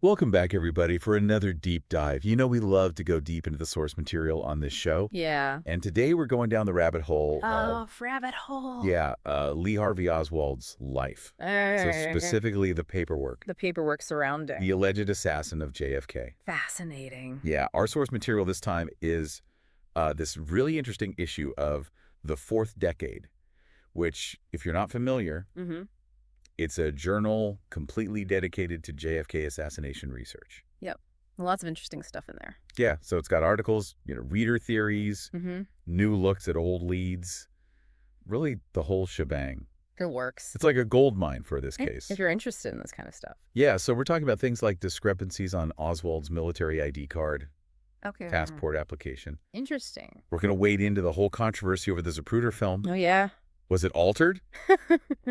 Welcome back, everybody, for another deep dive. You know we love to go deep into the source material on this show. Yeah. And today we're going down the rabbit hole of, Rabbit hole. Lee Harvey Oswald's life. So specifically the paperwork. The paperwork surrounding. The alleged assassin of JFK. Fascinating. Yeah, our source material this time is this really interesting issue of The Fourth Decade, which, if you're not familiar, it's a journal completely dedicated to JFK assassination research. Yep. Lots of interesting stuff in there. Yeah, so it's got articles, reader theories, new looks at old leads, really the whole shebang. It works. It's like a gold mine for this case. If you're interested in this kind of stuff. Yeah, so we're talking about things like discrepancies on Oswald's military ID card, Okay. passport application. Interesting. We're going to wade into the whole controversy over the Zapruder film. Oh, yeah. Was it altered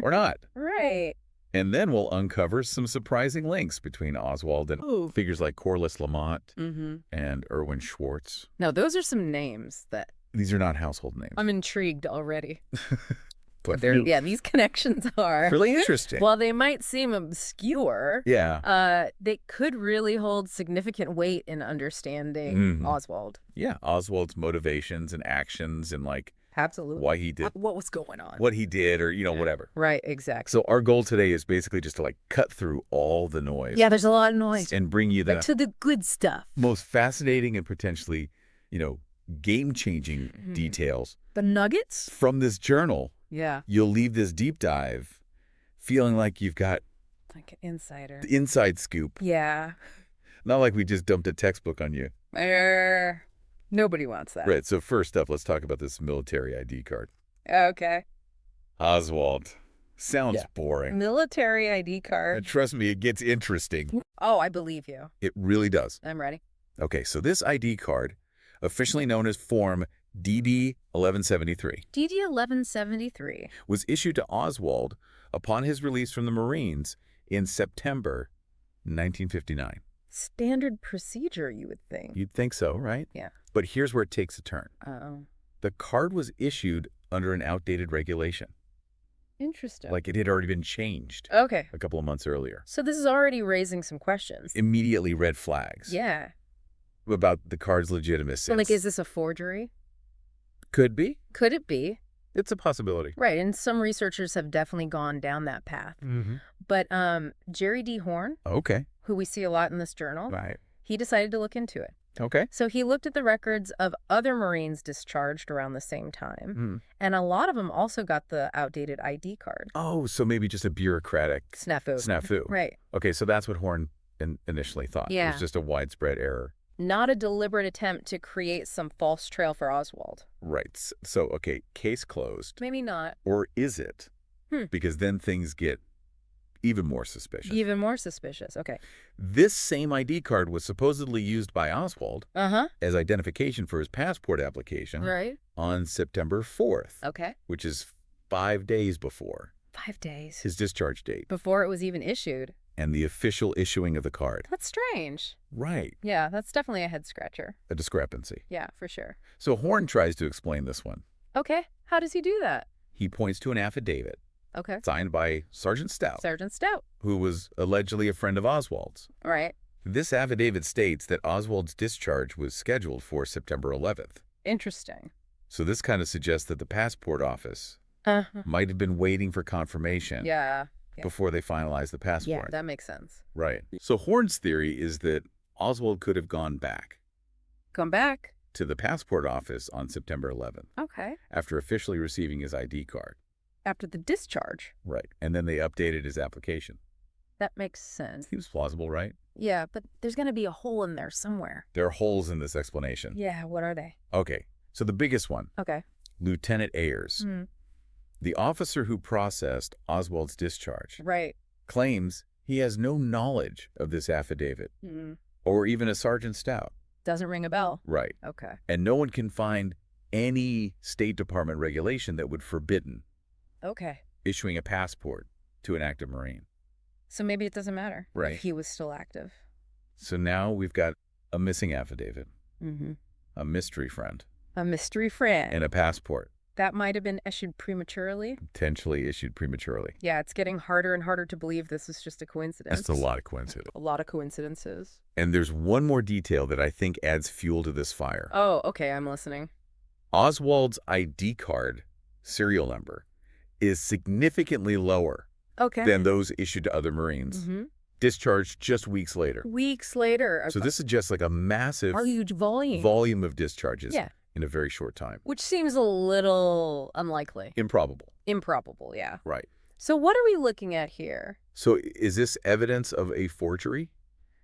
or not? Right. And then we'll uncover some surprising links between Oswald and figures like Corliss Lamont and Erwin Schwartz. Now, those are some names that These are not household names. I'm intrigued already. But Yeah, these connections are really interesting. While they might seem obscure, they could really hold significant weight in understanding Oswald. Yeah, Oswald's motivations and actions and Absolutely. why he did what was going on. what he did or, whatever. Right, exactly. So our goal today is basically just to cut through all the noise. Yeah, there's a lot of noise. And bring you the to the good stuff. most fascinating and potentially, game-changing details. The nuggets? From this journal. Yeah. You'll leave this deep dive feeling like you've got like an insider. the inside scoop. Yeah. Not like we just dumped a textbook on you. Nobody wants that. Right, so first up, let's talk about this military ID card. Okay. Oswald. Sounds boring. Military ID card. Trust me, it gets interesting. Oh, I believe you. It really does. I'm ready. Okay, so this ID card, officially known as Form DD-1173, DD-1173 was issued to Oswald upon his release from the Marines in September 1959. Standard procedure, you would think. You'd think so, right? Yeah. But here's where it takes a turn. Uh-oh. The card was issued under an outdated regulation. Interesting. Like it had already been changed Okay. a couple of months earlier. So this is already raising some questions. Immediately red flags. Yeah. About the card's legitimacy. So, is this a forgery? Could be. Could it be? It's a possibility. Right, and some researchers have definitely gone down that path. But Jerry D. Horn, who we see a lot in this journal, he decided to look into it. Okay. So he looked at the records of other Marines discharged around the same time, and a lot of them also got the outdated ID card. Oh, so maybe just a bureaucratic snafu. Right. Okay, so that's what Horn initially thought. Yeah. It was just a widespread error. Not a deliberate attempt to create some false trail for Oswald. Right. So, okay, case closed. Maybe not. Or is it? Because then things get even more suspicious. Even more suspicious. Okay. This same ID card was supposedly used by Oswald as identification for his passport application on September 4th. Okay. Which is 5 days before. 5 days. His discharge date. Before it was even issued. And the official issuing of the card. That's strange. Right. Yeah, that's definitely a head scratcher. A discrepancy. Yeah, for sure. So Horn tries to explain this one. Okay. How does he do that? He points to an affidavit. Okay. Signed by Sergeant Stout. Sergeant Stout. Who was allegedly a friend of Oswald's. Right. This affidavit states that Oswald's discharge was scheduled for September 11th. Interesting. So this kind of suggests that the passport office might have been waiting for confirmation. Yeah. Before they finalized the passport. Yeah, that makes sense. Right. So Horn's theory is that Oswald could have gone back. Gone back? To the passport office on September 11th. Okay. After officially receiving his ID card. After the discharge? Right. And then they updated his application. That makes sense. Seems plausible, right? Yeah, but there's going to be a hole in there somewhere. There are holes in this explanation. Yeah, what are they? Okay. So the biggest one. Okay. Lieutenant Ayers. The officer who processed Oswald's discharge claims he has no knowledge of this affidavit or even a Sergeant Stout. Doesn't ring a bell. Right. Okay. And no one can find any State Department regulation that would forbidden issuing a passport to an active Marine. So maybe it doesn't matter if he was still active. So now we've got a missing affidavit, a mystery friend. A mystery friend. And a passport. That might have been issued prematurely. Potentially issued prematurely. Yeah, it's getting harder and harder to believe this is just a coincidence. That's a lot of coincidence. A lot of coincidences. And there's one more detail that I think adds fuel to this fire. Oh, okay, I'm listening. Oswald's ID card serial number is significantly lower than those issued to other Marines, discharged just weeks later. Weeks later. So this suggests like a massive huge volume of discharges in a very short time. Which seems a little unlikely. Improbable. Improbable, yeah. Right. So what are we looking at here? So is this evidence of a forgery?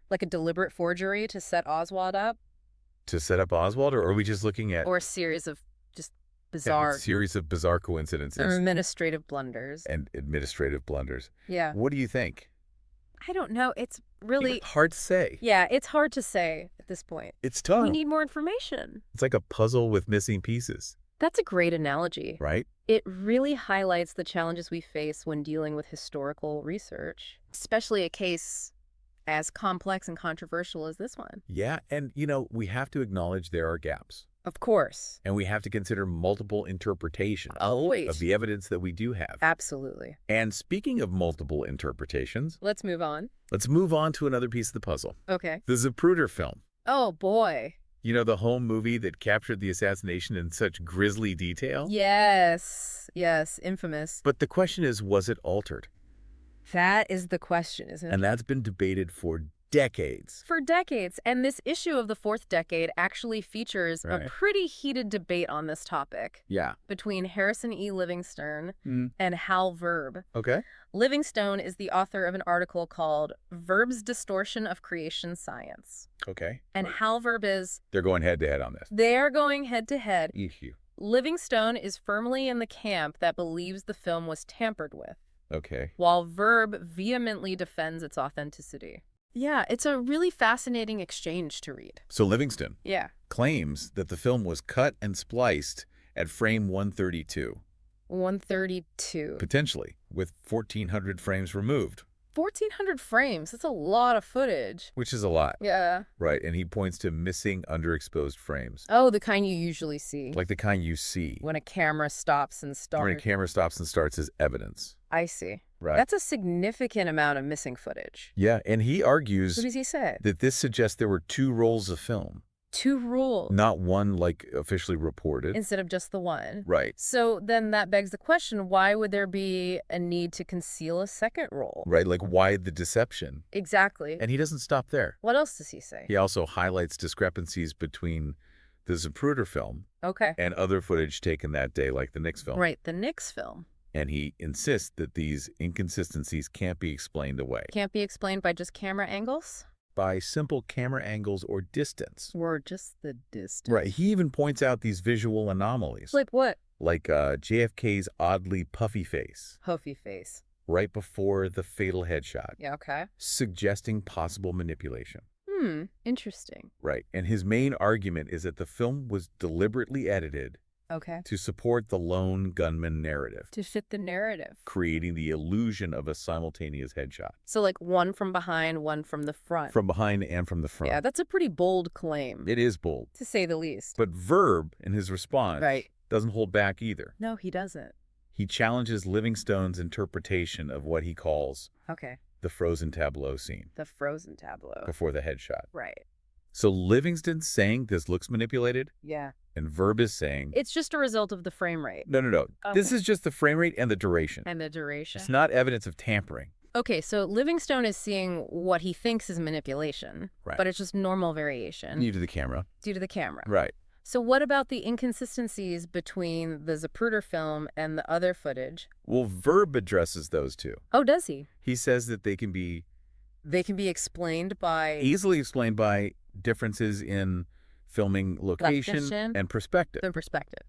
Like a deliberate forgery to set Oswald up? To set up Oswald, or are we just looking at... Or a series of just bizarre... series of bizarre coincidences. Administrative blunders. And administrative blunders. Yeah. What do you think? I don't know. It's really... It's hard to say. Yeah, it's hard to say at this point. It's tough. We need more information. It's like a puzzle with missing pieces. That's a great analogy. Right? It really highlights the challenges we face when dealing with historical research, especially a case as complex and controversial as this one. Yeah, and, we have to acknowledge there are gaps. Of course. And we have to consider multiple interpretations of the evidence that we do have. Absolutely. And speaking of multiple interpretations... Let's move on. Let's move on to another piece of the puzzle. Okay. The Zapruder film. Oh, boy. The home movie that captured the assassination in such grisly detail? Yes. Yes, infamous. But the question is, was it altered? That is the question, isn't it? And that's been debated for decades. For decades. And this issue of the fourth decade actually features a pretty heated debate on this topic. Yeah. Between Harrison E. Livingstone and Hal Verb. Okay. Livingstone is the author of an article called Verb's Distortion of Creation Science. Okay. And Hal Verb is... They're going head-to-head on this. They're going head-to-head. Issue. Livingstone is firmly in the camp that believes the film was tampered with. Okay. While Verb vehemently defends its authenticity. Yeah, it's a really fascinating exchange to read. So Livingstone claims that the film was cut and spliced at frame 132. 132. Potentially, with 1,400 frames removed. 1,400 frames. That's a lot of footage. Which is a lot. Yeah. Right, and he points to missing underexposed frames. Oh, the kind you usually see. Like the kind you see. When a camera stops and starts. When a camera stops and starts as evidence. I see. Right. That's a significant amount of missing footage. Yeah, and he argues... What does he say? That this suggests there were 2 rolls of film. 2 rolls? Not one, like, officially reported. Instead of just the one. Right. So then that begs the question, why would there be a need to conceal a second roll? Right, like, why the deception? Exactly. And he doesn't stop there. What else does he say? He also highlights discrepancies between the Zapruder film and other footage taken that day, like the Nix film. Right, the Nix film. And he insists that these inconsistencies can't be explained away. Can't be explained by just camera angles? By simple camera angles or distance. Or just the distance. Right. He even points out these visual anomalies. Like what? Like JFK's oddly puffy face. Puffy face. Right before the fatal headshot. Yeah, okay. Suggesting possible manipulation. Interesting. Right. And his main argument is that the film was deliberately edited to support the lone gunman narrative. To fit the narrative. Creating the illusion of a simultaneous headshot. So like one from behind, one from the front. From behind and from the front. Yeah, that's a pretty bold claim. It is bold. To say the least. But Verb, in his response, doesn't hold back either. No, he doesn't. He challenges Livingstone's interpretation of what he calls the frozen tableau scene. The frozen tableau. Before the headshot. Right. So Livingstone's saying this looks manipulated? Yeah. And Verb is saying... It's just a result of the frame rate. No. Okay. This is just the frame rate and the duration. And the duration. It's not evidence of tampering. Okay, so Livingstone is seeing what he thinks is manipulation. Right. But it's just normal variation. Due to the camera. Due to the camera. Right. So what about the inconsistencies between the Zapruder film and the other footage? Well, Verb addresses those two. Oh, does he? He says that they can be... They can be explained by... Easily explained by differences in filming location and perspective.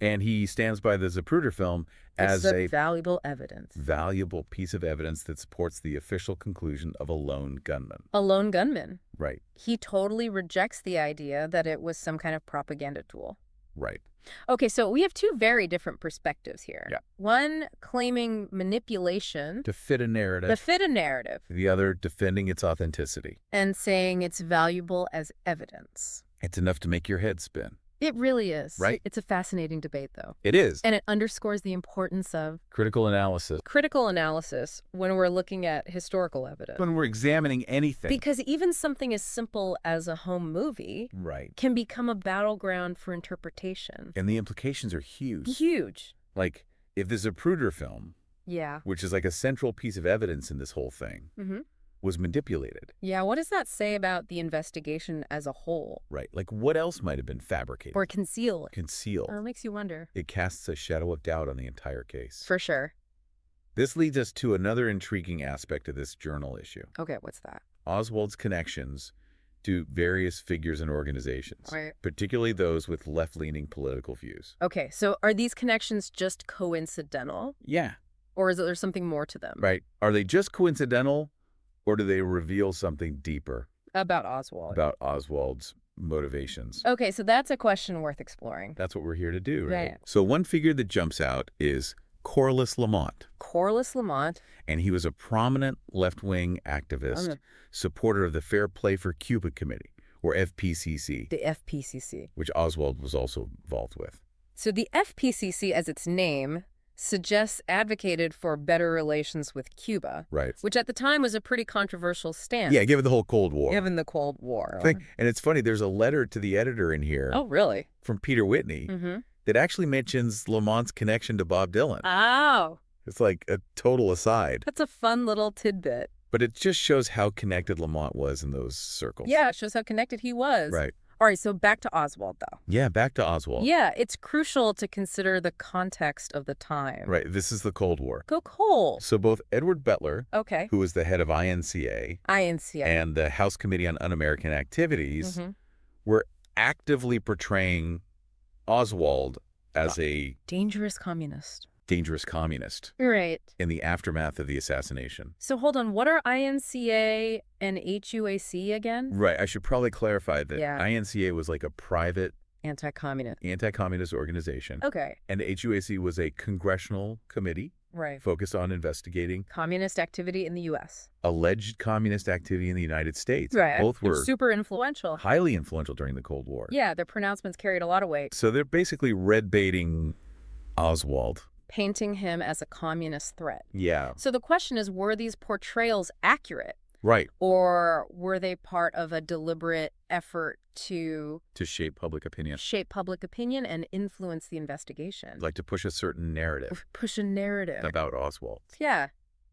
And he stands by the Zapruder film as a valuable evidence. Valuable piece of evidence that supports the official conclusion of a lone gunman. A lone gunman. Right. He totally rejects the idea that it was some kind of propaganda tool. Right. Okay, so we have 2 very different perspectives here. Yeah. One claiming manipulation. To fit a narrative. To fit a narrative. The other defending its authenticity. And saying it's valuable as evidence. It's enough to make your head spin. It really is. Right? It's a fascinating debate, though. It is. And it underscores the importance of critical analysis. Critical analysis when we're looking at historical evidence. When we're examining anything. Because even something as simple as a home movie can become a battleground for interpretation. And the implications are huge. Huge. Like, if the Zapruder film, which is like a central piece of evidence in this whole thing, was manipulated. Yeah, what does that say about the investigation as a whole? Right. Like, what else might have been fabricated? Or concealed. Concealed. It makes you wonder. It casts a shadow of doubt on the entire case. For sure. This leads us to another intriguing aspect of this journal issue. Okay, what's that? Oswald's connections to various figures and organizations, particularly those with left-leaning political views. Okay, so are these connections just coincidental? Yeah. Or is there something more to them? Right. Are they just coincidental, or do they reveal something deeper? About Oswald. About Oswald's motivations. Okay, so that's a question worth exploring. That's what we're here to do, right? So one figure that jumps out is Corliss Lamont. Corliss Lamont. And he was a prominent left-wing activist, supporter of the Fair Play for Cuba Committee, or FPCC. The FPCC. Which Oswald was also involved with. So the FPCC, as its name suggests, advocated for better relations with Cuba. Right. Which at the time was a pretty controversial stance. Yeah, given the whole Cold War. Given the Cold War. And it's funny, there's a letter to the editor in here. Oh, really? From Peter Whitney. That actually mentions Lamont's connection to Bob Dylan. Oh. It's like a total aside. That's a fun little tidbit. But it just shows how connected Lamont was in those circles. Yeah, it shows how connected he was. Right. All right, so back to Oswald, though. Yeah, back to Oswald. Yeah, it's crucial to consider the context of the time. Right, this is the Cold War. Go cold. So both Edward Butler, who was the head of INCA, and the House Committee on Un-American Activities, were actively portraying Oswald as a dangerous communist. Right. In the aftermath of the assassination. So hold on, what are INCA and HUAC again? Right, I should probably clarify that INCA was like a private anti-communist organization. Okay. And HUAC was a congressional committee focused on investigating communist activity in the U.S. Alleged communist activity in the United States. Right. Both were super influential. Highly influential during the Cold War. Yeah, their pronouncements carried a lot of weight. So they're basically red-baiting Oswald. Painting him as a communist threat. Yeah. So the question is, were these portrayals accurate? Right. Or were they part of a deliberate effort to shape public opinion? Shape public opinion and influence the investigation. Like to push a certain narrative. Push a narrative. About Oswald. Yeah.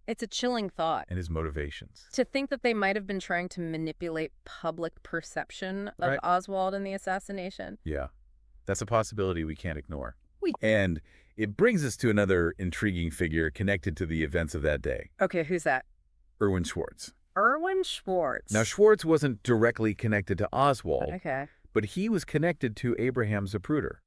It's a chilling thought. And his motivations. To think that they might have been trying to manipulate public perception of Oswald and the assassination. Yeah. That's a possibility we can't ignore. And it brings us to another intriguing figure connected to the events of that day. Okay, who's that? Erwin Schwartz. Erwin Schwartz. Now, Schwartz wasn't directly connected to Oswald. Okay. But he was connected to Abraham Zapruder.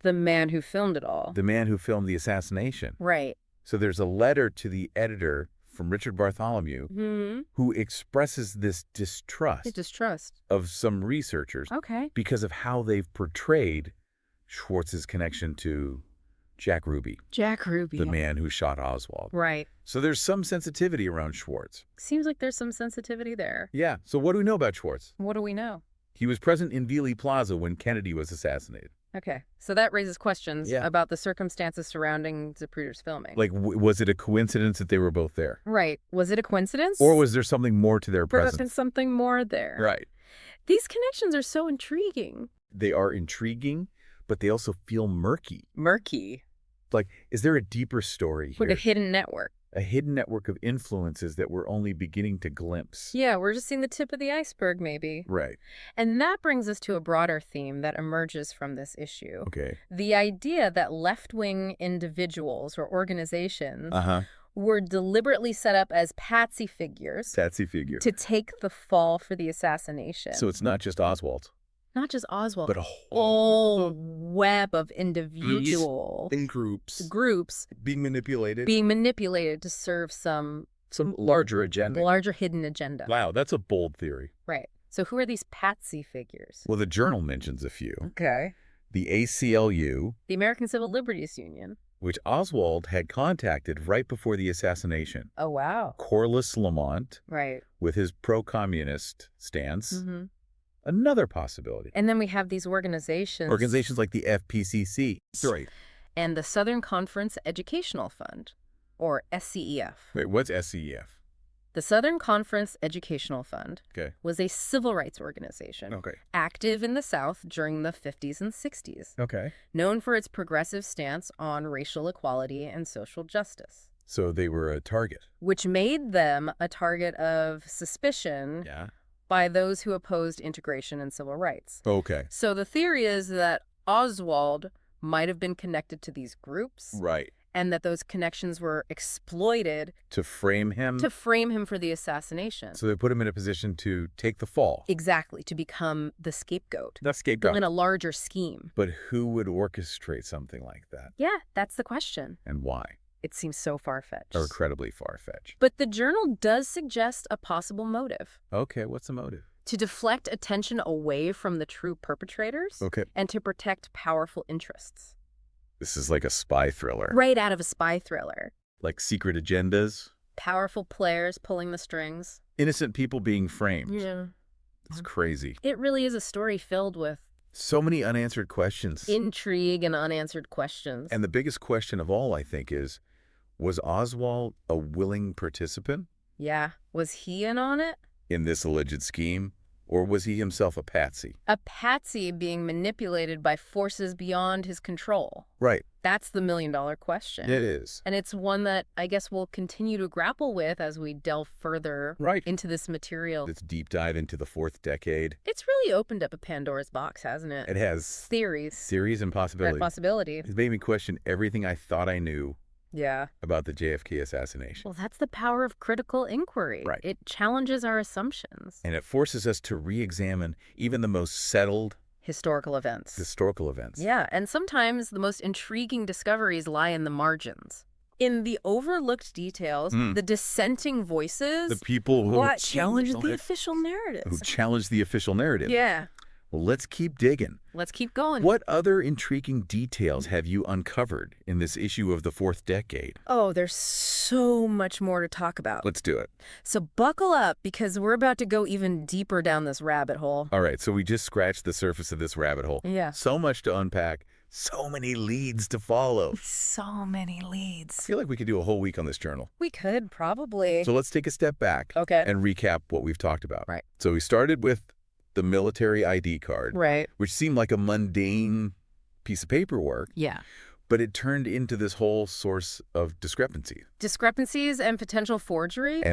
The man who filmed it all. The man who filmed the assassination. Right. So there's a letter to the editor from Richard Bartholomew who expresses this distrust of some researchers because of how they've portrayed Schwartz's connection to Jack Ruby. Jack Ruby. The man who shot Oswald. Right. So there's some sensitivity around Schwartz. Seems like there's some sensitivity there. Yeah. So what do we know about Schwartz? What do we know? He was present in Dealey Plaza when Kennedy was assassinated. Okay. So that raises questions about the circumstances surrounding Zapruder's filming. Like, was it a coincidence that they were both there? Right. Was it a coincidence? Or was there something more to their presence? Something more there. Right. These connections are so intriguing. They are intriguing, but they also feel murky. Murky. Like, is there a deeper story here? Like a hidden network. A hidden network of influences that we're only beginning to glimpse. Yeah, we're just seeing the tip of the iceberg, maybe. Right. And that brings us to a broader theme that emerges from this issue. Okay. The idea that left-wing individuals or organizations were deliberately set up as patsy figures. To take the fall for the assassination. So it's not just Oswald. Not just Oswald, but a whole web of individuals and groups being manipulated to serve some larger agenda, larger hidden agenda. Wow, that's a bold theory. Right. So who are these patsy figures? Well, the journal mentions a few. Okay. The ACLU, the American Civil Liberties Union, which Oswald had contacted right before the assassination. Oh, wow. Corliss Lamont, right, with his pro-communist stance. Another possibility. And then we have these organizations. Organizations like the FPCC. Right. And the Southern Conference Educational Fund, or SCEF. Wait, what's SCEF? The Southern Conference Educational Fund was a civil rights organization active in the South during the 50s and 60s, known for its progressive stance on racial equality and social justice. So they were a target. Which made them a target of suspicion by those who opposed integration and civil rights. So the theory is that Oswald might have been connected to these groups. Right. And that those connections were exploited to frame him for the assassination. So they put him in a position to take the fall. Exactly, to become the scapegoat. The scapegoat. In a larger scheme. But who would orchestrate something like that? Yeah, that's the question. And why? It seems so far-fetched. Or incredibly far-fetched. But the journal does suggest a possible motive. Okay, what's the motive? To deflect attention away from the true perpetrators. And to protect powerful interests. This is like a spy thriller. Right out of a spy thriller. Like secret agendas. Powerful players pulling the strings. Innocent people being framed. Yeah. It's crazy. It really is a story filled with so many unanswered questions. Intrigue and unanswered questions. And the biggest question of all, I think, is, was Oswald a willing participant? Yeah. Was he in on it? In this alleged scheme? Or was he himself a patsy? A patsy being manipulated by forces beyond his control. Right. That's the million-dollar question. It is. And it's one that I guess we'll continue to grapple with as we delve further into this material. This deep dive into the fourth decade. It's really opened up a Pandora's box, hasn't it? It has. Theories. Theories and possibilities. It's made me question everything I thought I knew about the JFK assassination. Well, that's the power of critical inquiry. Right. It challenges our assumptions. And it forces us to re-examine even the most settled historical events. Yeah, and sometimes the most intriguing discoveries lie in the margins. In the overlooked details, the dissenting voices. The people who challenge the official narrative. Yeah. Well, let's keep digging. Let's keep going. What other intriguing details have you uncovered in this issue of the fourth decade? Oh, there's so much more to talk about. Let's do it. So buckle up, because we're about to go even deeper down this rabbit hole. All right, so we just scratched the surface of this rabbit hole. Yeah. So much to unpack. So many leads to follow. So many leads. I feel like we could do a whole week on this journal. We could, probably. So let's take a step back and recap what we've talked about. Right. So we started with the military ID card, which seemed like a mundane piece of paperwork. Yeah. But it turned into this whole source of discrepancy. Discrepancies and potential forgery.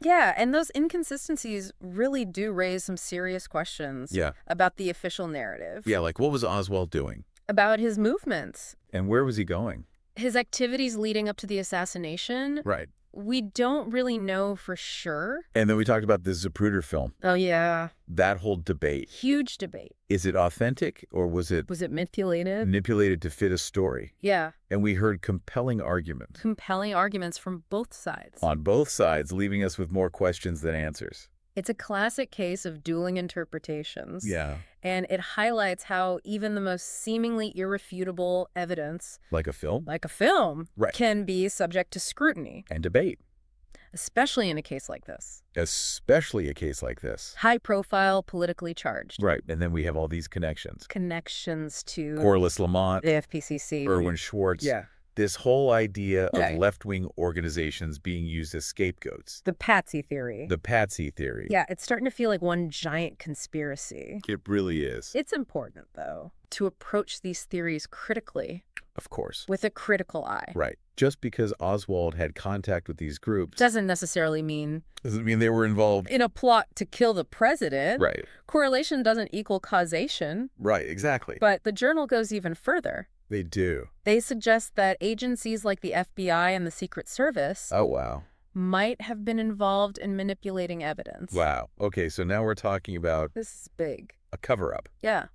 Yeah, and those inconsistencies really do raise some serious questions about the official narrative. Yeah, like what was Oswald doing? About his movements. And where was he going? His activities leading up to the assassination. Right. We don't really know for sure. And then we talked about the Zapruder film. Oh, yeah. That whole debate. Huge debate. Is it authentic, or was it manipulated? Manipulated to fit a story. Yeah. And we heard compelling arguments. Compelling arguments from both sides. On both sides, leaving us with more questions than answers. It's a classic case of dueling interpretations. Yeah. And it highlights how even the most seemingly irrefutable evidence, like a film, can be subject to scrutiny. And debate. Especially in a case like this. High profile, politically charged. Right. And then we have all these connections. Connections to Corliss Lamont, the FPCC, Erwin Schwartz. Yeah. This whole idea of left-wing organizations being used as scapegoats. The patsy theory. Yeah, it's starting to feel like one giant conspiracy. It really is. It's important, though, to approach these theories critically. Of course. With a critical eye. Right. Just because Oswald had contact with these groups doesn't necessarily mean they were involved in a plot to kill the president. Right. Correlation doesn't equal causation. Right, exactly. But the journal goes even further. They do. They suggest that agencies like the FBI and the Secret Service might have been involved in manipulating evidence. Wow. Okay, so now we're talking about this is big. A cover-up. Yeah.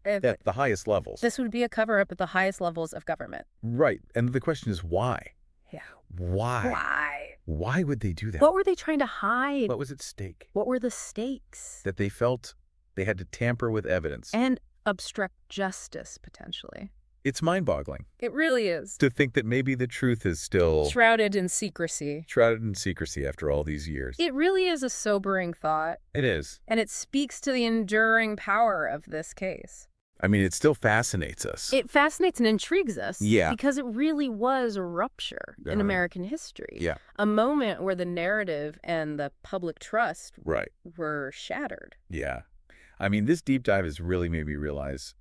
At the highest levels. This would be a cover-up at the highest levels of government. Right. And the question is why? Yeah. Why? Why would they do that? What were they trying to hide? What was at stake? What were the stakes? That they felt they had to tamper with evidence. And obstruct justice, potentially. It's mind-boggling. It really is. To think that maybe the truth is still... shrouded in secrecy. Shrouded in secrecy after all these years. It really is a sobering thought. It is. And it speaks to the enduring power of this case. I mean, it still fascinates us. It fascinates and intrigues us. Yeah. Because it really was a rupture in American history. Yeah. A moment where the narrative and the public trust were shattered. Yeah. I mean, this deep dive has really made me realize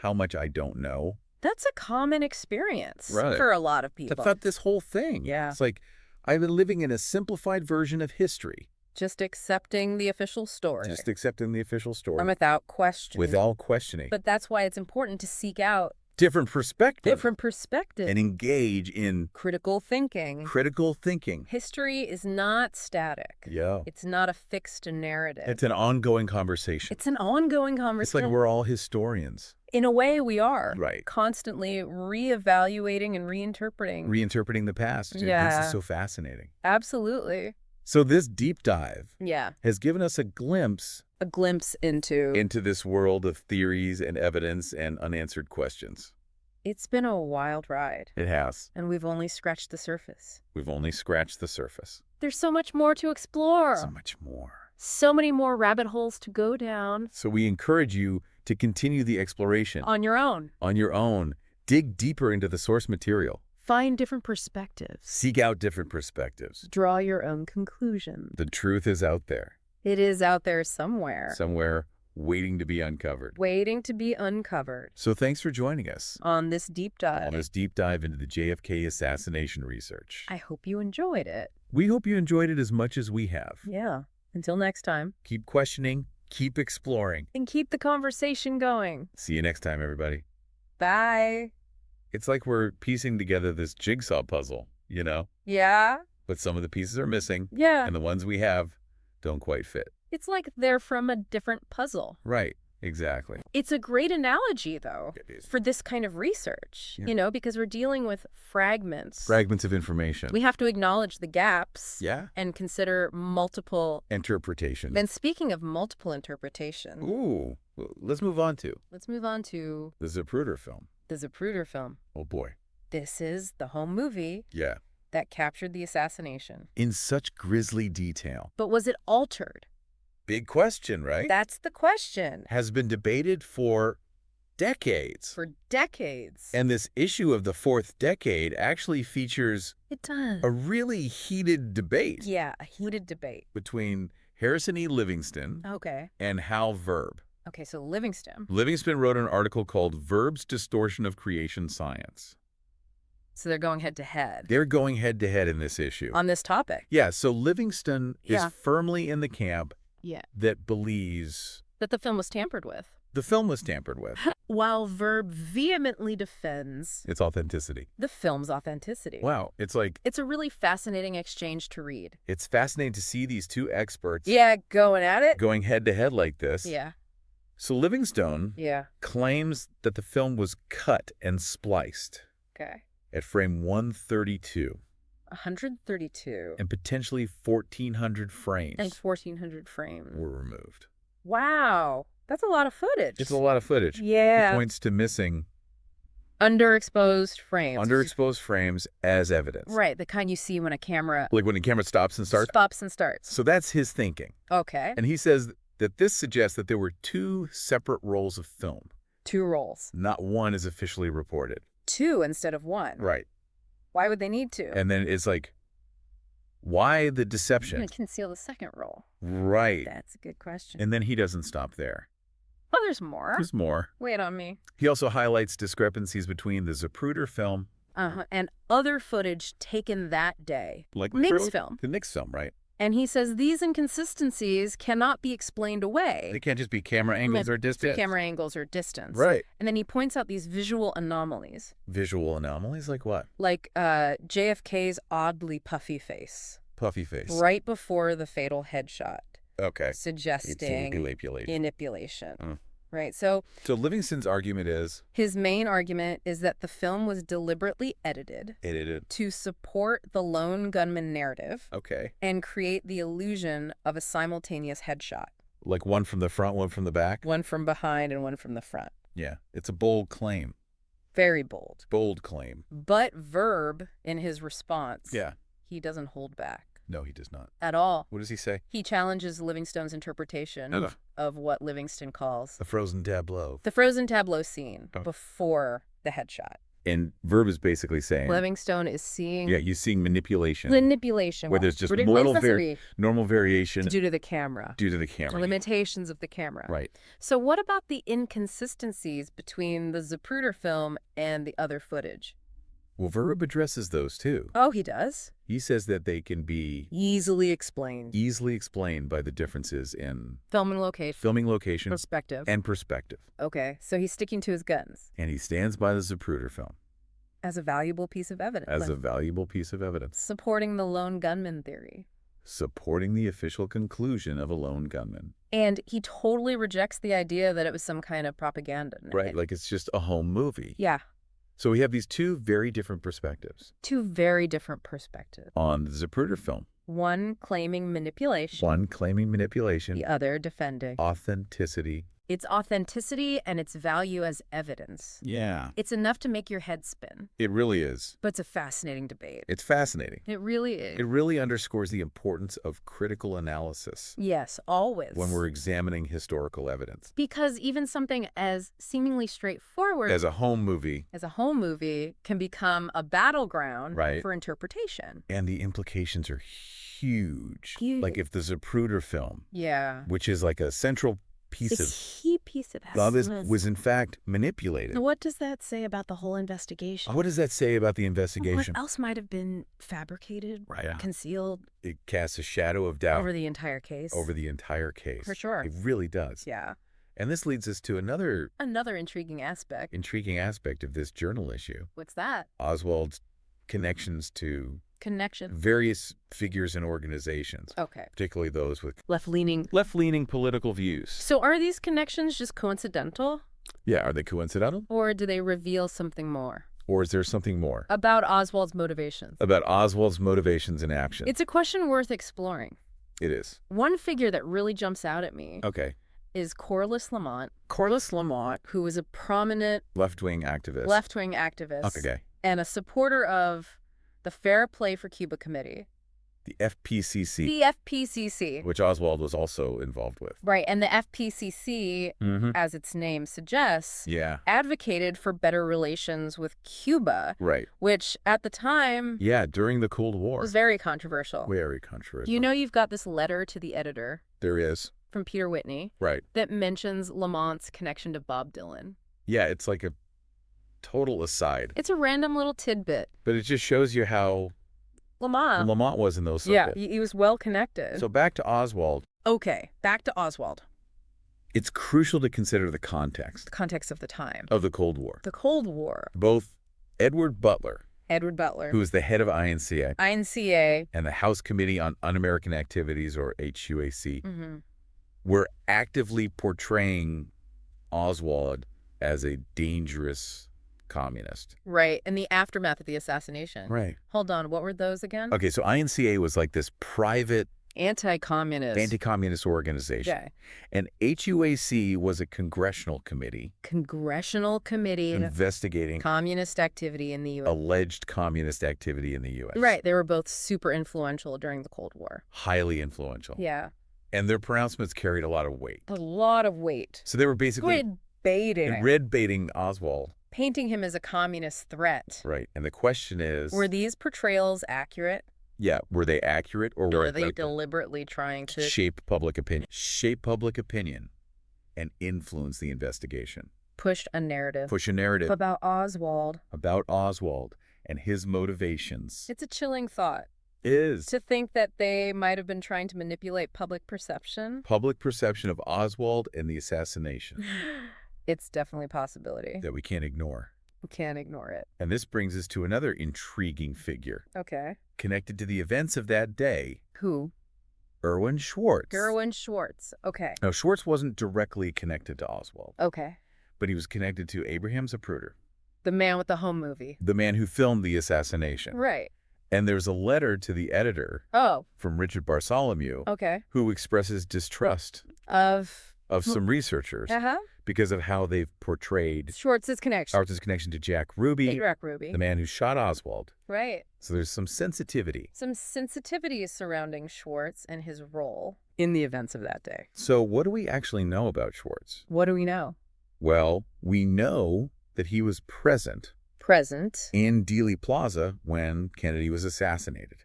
how much I don't know. That's a common experience for a lot of people. About this whole thing. Yeah. It's like I've been living in a simplified version of history. Just accepting the official story. Just accepting the official story. And without question. Without questioning. But that's why it's important to seek out different perspectives. Different perspectives. And engage in critical thinking. Critical thinking. History is not static. Yeah. It's not a fixed narrative. It's an ongoing conversation. It's an ongoing conversation. It's like we're all historians. In a way, we are. Right. Constantly reevaluating and reinterpreting. Reinterpreting the past. Yeah. This is so fascinating. Absolutely. So this deep dive has given us a glimpse into this world of theories and evidence and unanswered questions. It's been a wild ride. It has. And we've only scratched the surface. We've only scratched the surface. There's so much more to explore. So much more. So many more rabbit holes to go down. So we encourage you to continue the exploration. On your own. On your own. Dig deeper into the source material. Find different perspectives. Seek out different perspectives. Draw your own conclusions. The truth is out there. It is out there somewhere. Somewhere waiting to be uncovered. Waiting to be uncovered. So thanks for joining us. On this deep dive. On this deep dive into the JFK assassination research. I hope you enjoyed it. We hope you enjoyed it as much as we have. Yeah. Until next time. Keep questioning, keep exploring. And keep the conversation going. See you next time, everybody. Bye. It's like we're piecing together this jigsaw puzzle, you know? Yeah. But some of the pieces are missing. Yeah. And the ones we have don't quite fit. It's like they're from a different puzzle. Right. Exactly. It's a great analogy, though, for this kind of research, you know, because we're dealing with fragments. Fragments of information. We have to acknowledge the gaps. Yeah. And consider multiple interpretations. And speaking of multiple interpretations. Ooh. Let's move on to the Zapruder film. The Zapruder film. Oh, boy. This is the home movie. Yeah. That captured the assassination. In such grisly detail. But was it altered? Big question, right? That's the question. Has been debated for decades. For decades. And this issue of the fourth decade actually features a really heated debate. Yeah, a heated debate. Between Harrison E. Livingston and Hal Verb. Okay, so Livingston. Livingston wrote an article called Verb's Distortion of Creation Science. So they're going head to head. They're going head to head in this issue. On this topic. Yeah, so Livingston is firmly in the camp that believes that the film was tampered with. The film was tampered with. While Verb vehemently defends its authenticity. The film's authenticity. Wow, it's a really fascinating exchange to read. It's fascinating to see these two experts going at it. Going head to head like this. Yeah. So Livingstone claims that the film was cut and spliced. Okay. At frame 132. 132. And potentially 1,400 frames. And 1,400 frames. Were removed. Wow. That's a lot of footage. It's a lot of footage. Yeah. It points to missing underexposed frames. Underexposed frames as evidence. Right. The kind you see when a camera... Like when a camera stops and starts? Stops and starts. So that's his thinking. Okay. And he says that this suggests that there were two separate rolls of film. Two rolls. Not one is officially reported. Two instead of one. Right. Why would they need to? And then it's like, why the deception? You conceal the second roll. Right. That's a good question. And then he doesn't stop there. Oh, there's more. There's more. Wait on me. He also highlights discrepancies between the Zapruder film and other footage taken that day. Like Nix film. The Nix film, right. And he says these inconsistencies cannot be explained away. They can't just be camera angles or distance. Camera angles or distance. Right. And then he points out these visual anomalies. Visual anomalies? Like what? Like JFK's oddly puffy face. Puffy face. Right before the fatal headshot. Okay. Suggesting manipulation. Right. So Livingston's argument is? His main argument is that the film was deliberately edited. To support the lone gunman narrative. Okay. And create the illusion of a simultaneous headshot. Like one from the front, one from the back? One from behind and one from the front. Yeah. It's a bold claim. Very bold. Bold claim. But Verb, in his response, yeah, he doesn't hold back. No, he does not. At all. What does he say? He challenges Livingstone's interpretation of what Livingston calls the frozen tableau. The frozen tableau scene before the headshot. And Verb is basically saying Livingstone is seeing... Yeah, he's seeing manipulation. Manipulation. Where there's just normal variation. Due to the camera. Due to the camera. Limitations of the camera. Right. So what about the inconsistencies between the Zapruder film and the other footage? Well, Verb addresses those too. Oh, he does? He says that they can be... Easily explained by the differences in... Filming location. Perspective. Okay, so he's sticking to his guns. And he stands by the Zapruder film. As a valuable piece of evidence. Supporting the lone gunman theory. Supporting the official conclusion of a lone gunman. And he totally rejects the idea that it was some kind of propaganda. Right, like it's just a home movie. Yeah. So we have these two very different perspectives. On the Zapruder film. One claiming manipulation. The other defending authenticity. Its authenticity and its value as evidence. Yeah. It's enough to make your head spin. It really is. But it's a fascinating debate. It's fascinating. It really is. It really underscores the importance of critical analysis. Yes, always. When we're examining historical evidence. Because even something as seemingly straightforward as a home movie can become a battleground right. for interpretation. And the implications are huge. Like if the Zapruder film, which is like a central piece of evidence was in fact manipulated. What does that say about the whole investigation? What does that say about the investigation? What else might have been fabricated, concealed? It casts a shadow of doubt over the entire case. For sure. It really does. Yeah. And this leads us to another intriguing aspect of this journal issue. What's that? Oswald's connections to various figures and organizations. Okay. Particularly those with left-leaning political views. So are these connections just coincidental? Yeah, are they coincidental? Or do they reveal something more? Or is there something more? About Oswald's motivations. And action. It's a question worth exploring. It is. One figure that really jumps out at me is Corliss Lamont. Who was a prominent left-wing activist. Okay. And a supporter of the Fair Play for Cuba Committee. The FPCC. Which Oswald was also involved with. Right, and the FPCC, as its name suggests, advocated for better relations with Cuba. Right. Which, at the time... during the Cold War. Was very controversial. You know you've got this letter to the editor. There is. From Peter Whitney. Right. That mentions Lamont's connection to Bob Dylan. Yeah, it's like a total aside. It's a random little tidbit. But it just shows you how Lamont was in those circles. Yeah, he was well connected. So back to Oswald. Okay, back to Oswald. It's crucial to consider the context. The context of the time. Of the Cold War. Both Edward Butler, who was the head of INCA, and the House Committee on Un-American Activities, or HUAC, were actively portraying Oswald as a dangerous communist. Right, in the aftermath of the assassination. Right. Hold on, what were those again? Okay, so INCA was like this private anti-communist organization. Okay. And HUAC was a congressional committee investigating communist activity in the U.S. Alleged communist activity in the U.S. Right, they were both super influential during the Cold War. Highly influential. Yeah. And their pronouncements carried a lot of weight. So they were basically red baiting Oswald. Painting him as a communist threat. Right. And the question is... Were these portrayals accurate? Yeah. Were they accurate or were they deliberately trying to... Shape public opinion and influence the investigation. Push a narrative. About Oswald. And his motivations. It's a chilling thought. Is. To think that they might have been trying to manipulate public perception. Of Oswald and the assassination. It's definitely a possibility. That we can't ignore. We can't ignore it. And this brings us to another intriguing figure. Okay. Connected to the events of that day. Who? Erwin Schwartz. Okay. Now, Schwartz wasn't directly connected to Oswald. Okay. But he was connected to Abraham Zapruder. The man with the home movie. The man who filmed the assassination. Right. And there's a letter to the editor. Oh. From Richard Bartholomew. Okay. Who expresses distrust. Of of some researchers because of how they've portrayed Schwartz's connection to Jack Ruby, the man who shot Oswald. Right. So there's some sensitivity. Some sensitivity surrounding Schwartz and his role in the events of that day. So what do we actually know about Schwartz? What do we know? Well, we know that he was present in Dealey Plaza when Kennedy was assassinated.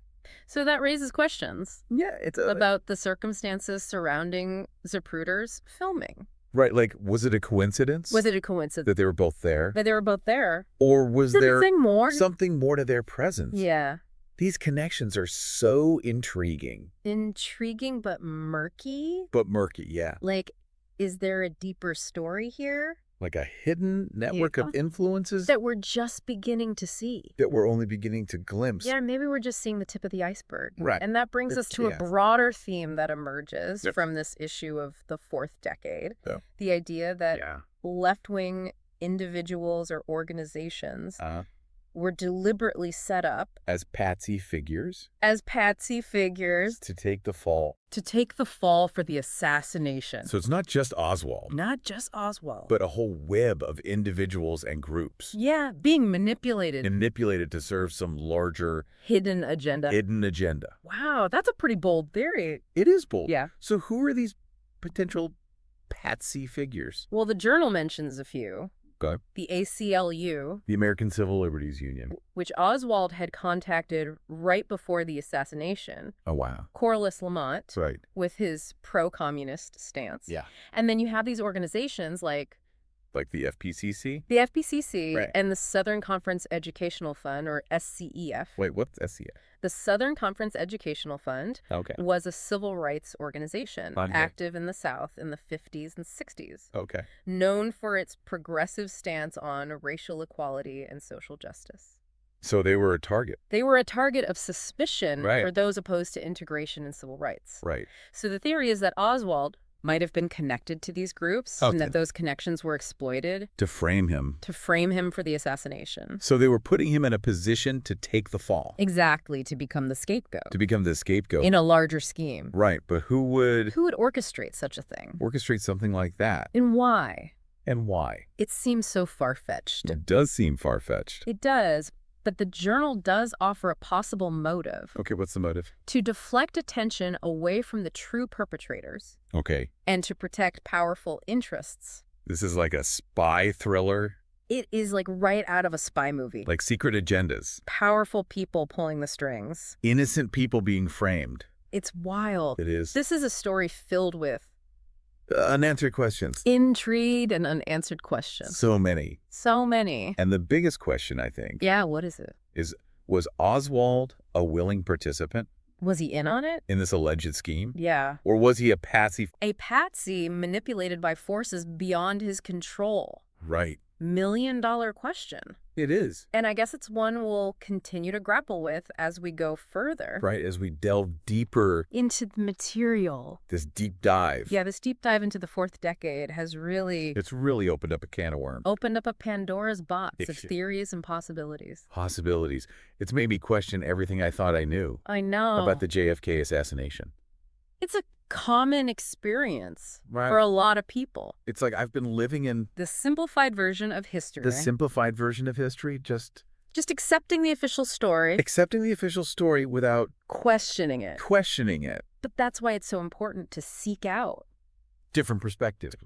So that raises questions. Yeah, about the circumstances surrounding Zapruder's filming. Right, like, was it a coincidence? That they were both there? Or was there something more to their presence? Yeah. These connections are so intriguing. Intriguing but murky? Yeah. Like, is there a deeper story here? Like a hidden network of influences? That we're just beginning to see. That we're only beginning to glimpse. Yeah, maybe we're just seeing the tip of the iceberg. Right. And that brings us to a broader theme that emerges from this issue of the fourth decade. Yeah. The idea that left-wing individuals or organizations were deliberately set up as patsy figures. To take the fall. For the assassination. So it's not just Oswald. But a whole web of individuals and groups. Yeah, being manipulated. To serve some larger... Hidden agenda. Wow, that's a pretty bold theory. It is bold. Yeah. So who are these potential patsy figures? Well, the journal mentions a few. Okay. The ACLU, the American Civil Liberties Union, which Oswald had contacted right before the assassination. Oh, wow. Corliss Lamont, right, with his pro-communist stance. Yeah. And then you have these organizations like the FPCC? The FPCC right. And the Southern Conference Educational Fund, or SCEF. Wait, what's SCEF? The Southern Conference Educational Fund was a civil rights organization active in the South in the 50s and 60s. Okay. Known for its progressive stance on racial equality and social justice. So they were a target. They were a target of suspicion right. for those opposed to integration and civil rights. Right. So the theory is that Oswald might have been connected to these groups and that those connections were exploited to frame him for the assassination. So they were putting him in a position to take the fall. Exactly, to become the scapegoat in a larger scheme. Right, but who would orchestrate such a thing? Orchestrate something like that? And why? It seems so far-fetched. It does seem far-fetched. It does. But the journal does offer a possible motive. Okay, what's the motive? To deflect attention away from the true perpetrators. Okay. And to protect powerful interests. This is like a spy thriller? It is like right out of a spy movie. Like secret agendas. Powerful people pulling the strings. Innocent people being framed. It's wild. It is. This is a story filled with unanswered questions. Intrigue and unanswered questions. So many. And the biggest question, I think. Yeah, what is it? Was Oswald a willing participant? Was he in on it? In this alleged scheme? Yeah. Or was he a patsy? A patsy manipulated by forces beyond his control. Right. $1,000,000 question. It is. And I guess it's one we'll continue to grapple with as we go further. Right, as we delve deeper into the material. This deep dive. Yeah, this deep dive into the fourth decade has It's really opened up a can of worms. Opened up a Pandora's box of theories and possibilities. It's made me question everything I thought I knew. I know. About the JFK assassination. It's a common experience for a lot of people. It's like I've been living in the simplified version of history. Just accepting the official story. Without questioning it. But that's why it's so important to seek out different perspectives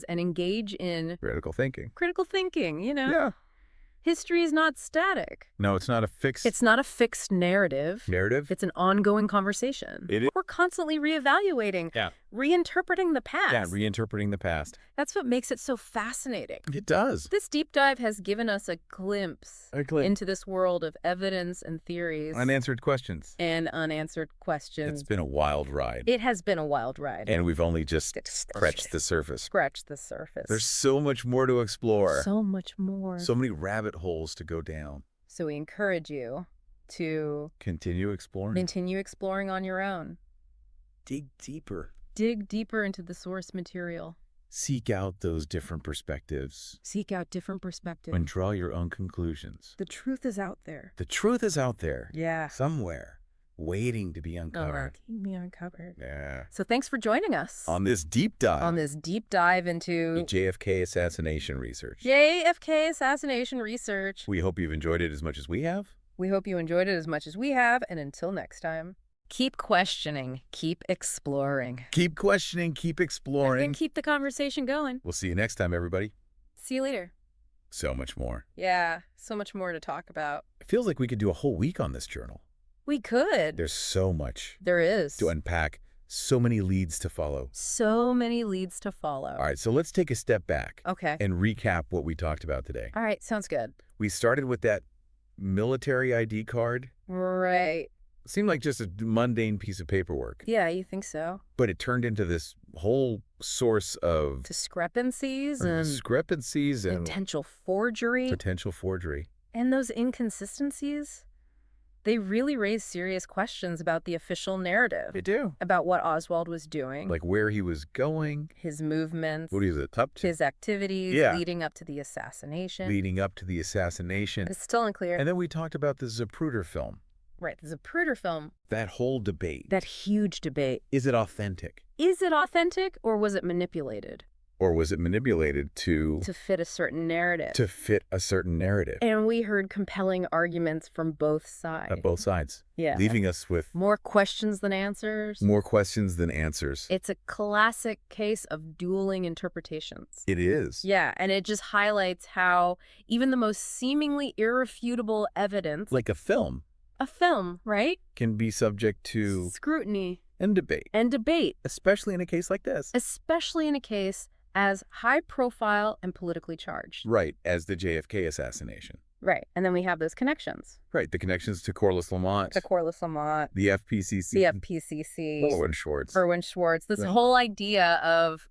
and engage in critical thinking, Yeah. History is not static. No, it's not a fixed... It's not a fixed narrative. It's an ongoing conversation. It is. We're constantly reevaluating, reinterpreting the past. Yeah, reinterpreting the past. That's what makes it so fascinating. It does. This deep dive has given us a glimpse into this world of evidence and theories. Unanswered questions. It's been a wild ride. It has been a wild ride. And we've only just scratched the surface. There's so much more to explore. So much more. So many rabbit holes to go down. So we encourage you to continue exploring on your own. Dig deeper into the source material. Seek out those different perspectives. And draw your own conclusions. The truth is out there. Yeah. Somewhere. waiting to be uncovered. Waiting to be uncovered. Yeah. So thanks for joining us. On this deep dive. On this deep dive into... the JFK assassination research. JFK assassination research. We hope you've enjoyed it as much as we have. We hope you enjoyed it as much as we have. And until next time, keep questioning, keep exploring. Keep questioning, keep exploring. And keep the conversation going. We'll see you next time, everybody. See you later. So much more. Yeah, so much more to talk about. It feels like we could do a whole week on this journal. We could. There's so much. There is. To unpack. So many leads to follow. So many leads to follow. All right, so let's take a step back. Okay. And recap what we talked about today. All right, sounds good. We started with that military ID card. Right. It seemed like just a mundane piece of paperwork. Yeah, you think so? But it turned into this whole source of... discrepancies and potential forgery. Potential forgery. And those inconsistencies, they really raise serious questions about the official narrative. They do. About what Oswald was doing. Like where he was going. His movements. What he was up to. His activities leading up to the assassination. It's still unclear. And then we talked about the Zapruder film. Right, the Zapruder film. That whole debate. That huge debate. Is it authentic? Is it authentic, or was it manipulated? Or was it manipulated to fit a certain narrative? To fit a certain narrative. And we heard compelling arguments from both sides. Both sides. Yeah. Leaving us with... more questions than answers. More questions than answers. It's a classic case of dueling interpretations. It is. Yeah, and it just highlights how even the most seemingly irrefutable evidence... like a film, right? Can be subject to... scrutiny. And debate. Especially in a case like this. Especially in a case as high-profile and politically charged. Right, as the JFK assassination. Right, and then we have those connections. Right, the connections to Corliss Lamont. The FPCC. Erwin Schwartz. This whole idea of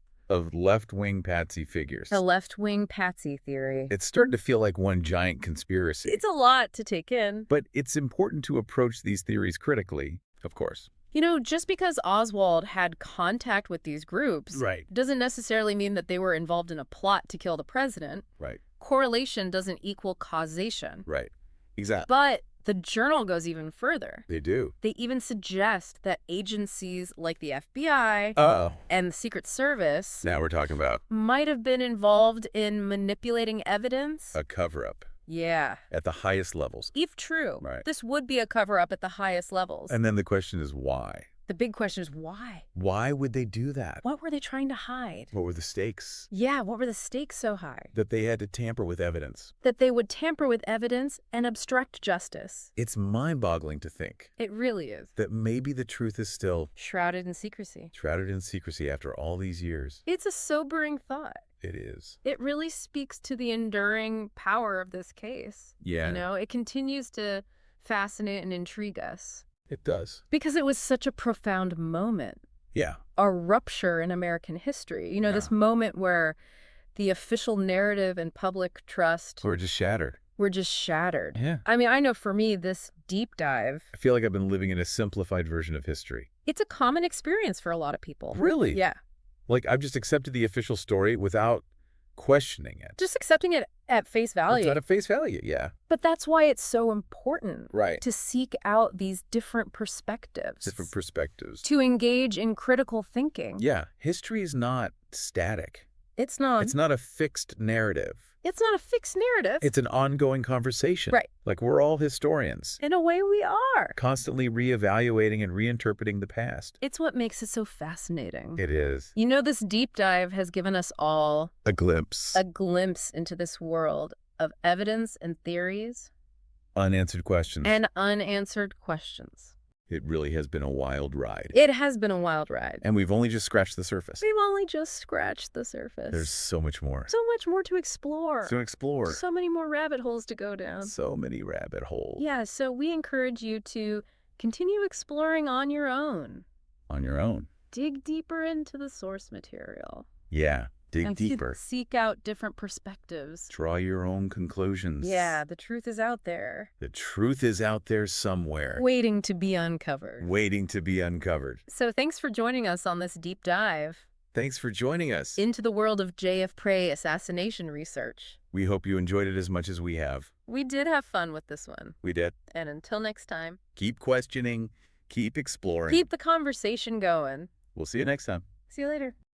left-wing patsy figures. The left-wing patsy theory. It's starting to feel like one giant conspiracy. It's a lot to take in. But it's important to approach these theories critically, of course. You know, just because Oswald had contact with these groups doesn't necessarily mean that they were involved in a plot to kill the president. Right. Correlation doesn't equal causation. Right. Exactly. But the journal goes even further. They do. They even suggest that agencies like the FBI and the Secret Service... now we're talking about... might have been involved in manipulating evidence. A cover-up. Yeah. At the highest levels. If true, right. This would be a cover-up at the highest levels. And then the question is why? The big question is why? Why would they do that? What were they trying to hide? What were the stakes? Yeah, what were the stakes so high? That they had to tamper with evidence. That they would tamper with evidence and obstruct justice. It's mind-boggling to think. It really is. That maybe the truth is still... shrouded in secrecy. Shrouded in secrecy after all these years. It's a sobering thought. It is. It really speaks to the enduring power of this case. Yeah. You know, it continues to fascinate and intrigue us. It does. Because it was such a profound moment. Yeah. A rupture in American history. You know, this moment where the official narrative and public trust... were just shattered. Yeah. I mean, I know for me, this deep dive... I feel like I've been living in a simplified version of history. It's a common experience for a lot of people. Really? Yeah. Like, I've just accepted the official story without questioning it. Just accepting it at face value. At face value, yeah. But that's why it's so important. Right. To seek out these different perspectives. To engage in critical thinking. Yeah. History is not static. It's not. It's not a fixed narrative. It's not a fixed narrative. It's an ongoing conversation. Right. Like, we're all historians. In a way, we are. Constantly reevaluating and reinterpreting the past. It's what makes it so fascinating. It is. You know, this deep dive has given us all... a glimpse into this world of evidence and theories. Unanswered questions. And unanswered questions. It really has been a wild ride. It has been a wild ride. And we've only just scratched the surface. There's so much more. So much more to explore. So many more rabbit holes to go down. So many rabbit holes. Yeah, so we encourage you to continue exploring on your own. Dig deeper into the source material. Yeah. Dig deeper. Seek out different perspectives. Draw your own conclusions. Yeah, the truth is out there. The truth is out there somewhere. Waiting to be uncovered. So thanks for joining us on this deep dive. Thanks for joining us. Into the world of JFK assassination research. We hope you enjoyed it as much as we have. We did have fun with this one. We did. And until next time. Keep questioning. Keep exploring. Keep the conversation going. We'll see you next time. See you later.